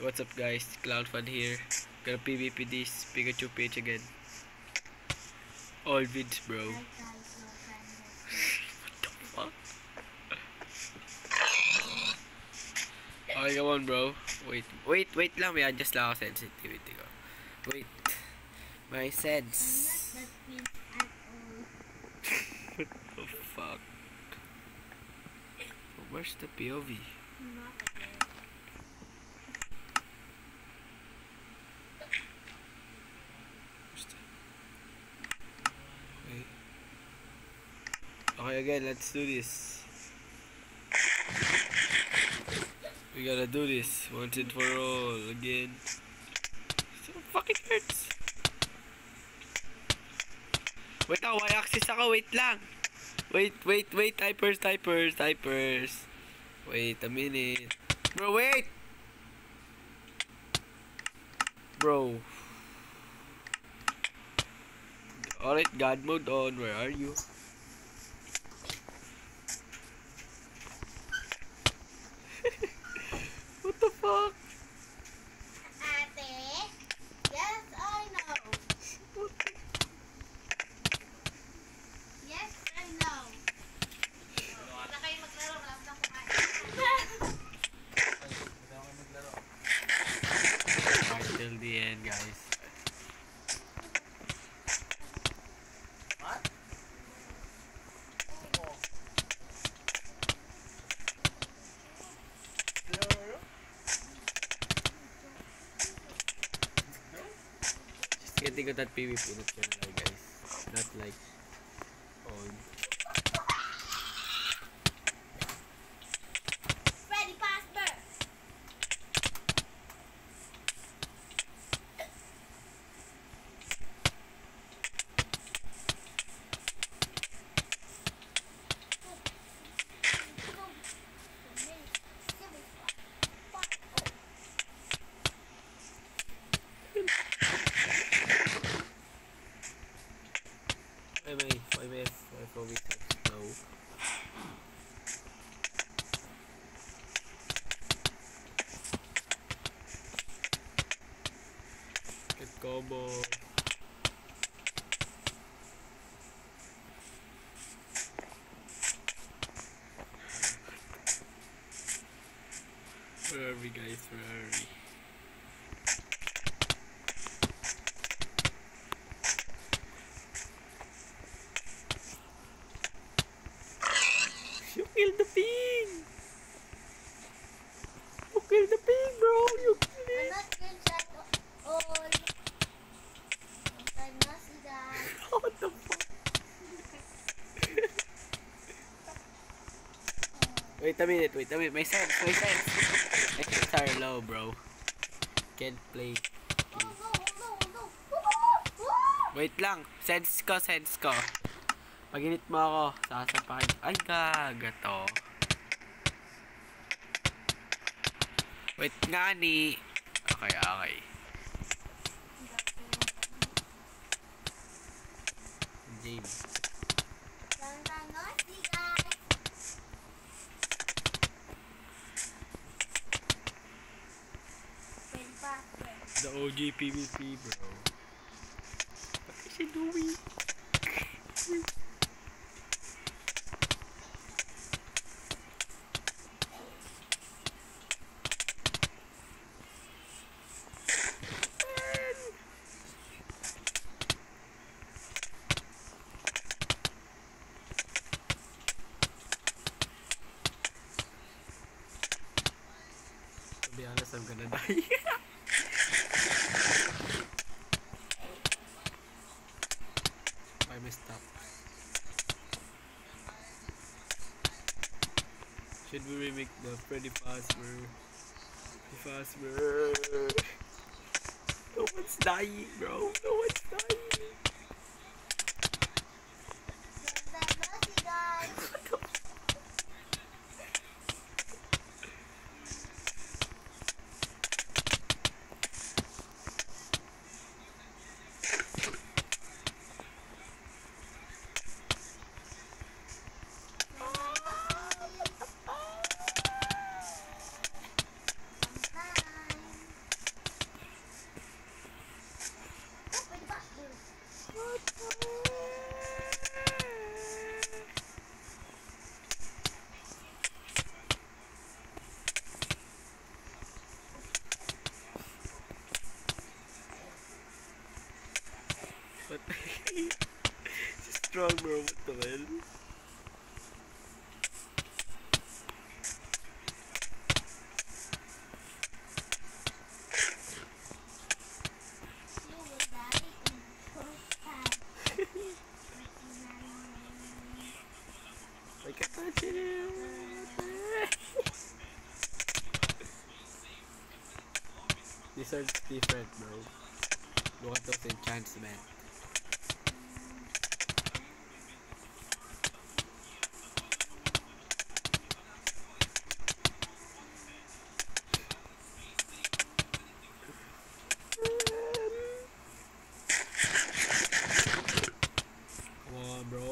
What's up guys, Cloudfun here. Gonna PvP this Pikachu page again. All vids bro. What the fuck? Okay, come on bro. Wait lang, may adjust lang ako sensitivity ko. Wait. My sense. What the fuck? Where's the POV? Okay, again, let's do this. We gotta do this once and for all again. So fucking hurts. Wait ako, y-axis ako, wait lang. Wait, typers. Wait a minute. Bro, wait! Bro. Alright, God mode on, where are you? What the fuck? Ate? Yes, I know. Yes, I know. Wala kayo maglaro, wala akong kumain. Alright, till the end, guys. What? Just getting at that PvP not gonna lie, guys. Not like on. Freddy Fazbear. Why may always no. Get combo. Where are we, guys? Where are we? You killed the pig! You killed the pig, bro! You killed I'm it! not good at all. I'm not see that. What the fuck? Wait a minute. My sense. My sense are low, bro. Can't play. No. Wait lang. Sense ko. Pag init mo ako, sasapakin. Ay, gaga to. Wait nga ni. Okay. James. The OG PvP, bro. What is he doing? To be honest, I'm gonna die. I messed up. Should we remake the Freddy Fazbear? No one's dying, bro. No one's dying. strong, bro. What the hell? You will die in short time. I can't touch it. These are different, bro. Look at those enchants, man. Come on, bro.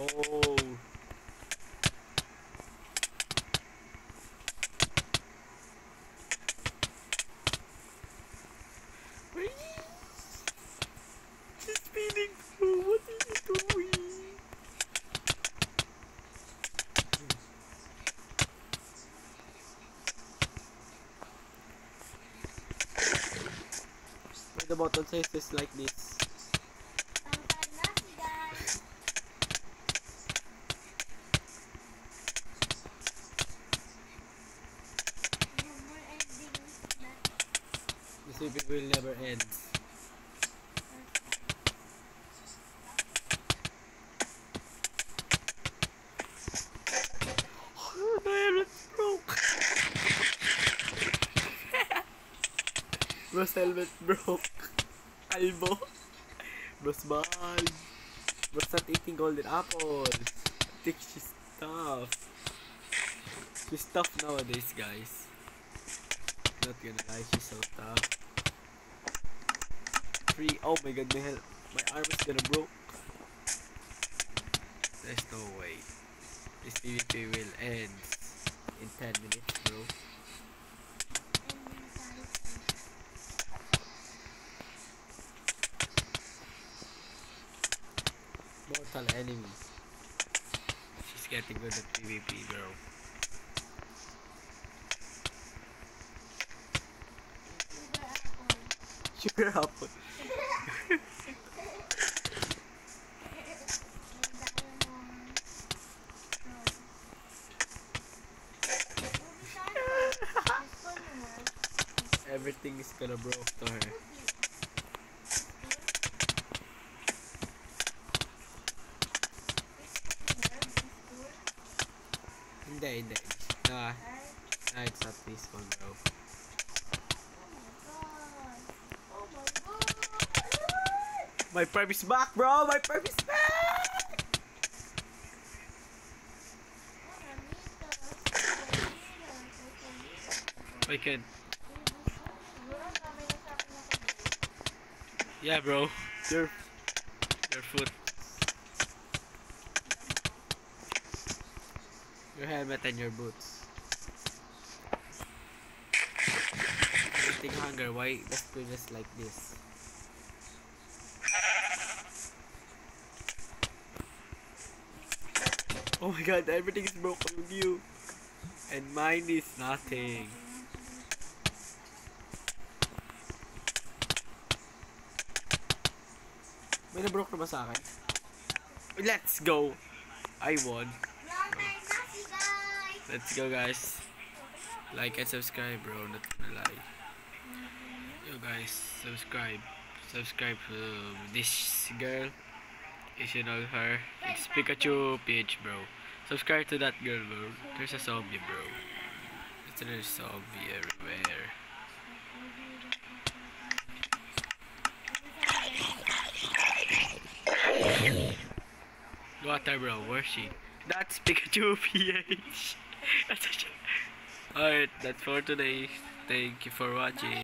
She's speeding, bro. What are you doing? Why the button says this like this? Tangkad na si guys. No more endings. The sleeping will never end. Oh, the helmet's broke. Bro's helmet broke. Albo. Bro's bad. Bro's not eating golden apples. I think she's tough. She's tough nowadays, guys. Not gonna lie, she's so tough. Oh my god, my arm is gonna broke. There's no way. This PvP will end in 10 minutes, bro. Mortal enemy. She's getting good at PvP, bro. Sugar apple. Everything is gonna broke to her. Hindi. Nah, it's not this one, bro. My prime is back, bro! My prime is back! I can. Yeah, bro. Your foot. Your helmet and your boots. Getting hunger. Why let's do this like this? Oh my god, everything is broken with you. And mine is nothing. May na-broke na ba sa akin? Let's go! I won. Let's go, guys. Like and subscribe, bro. Not gonna lie. Yo, guys, subscribe. Subscribe to this girl. If you know her, it's Pikachu PH, bro. Subscribe to that girl, bro. There's a zombie, bro. There's a zombie everywhere. Water, bro. Where's she? That's Pikachu PH. Alright, that's for today. Thank you for watching.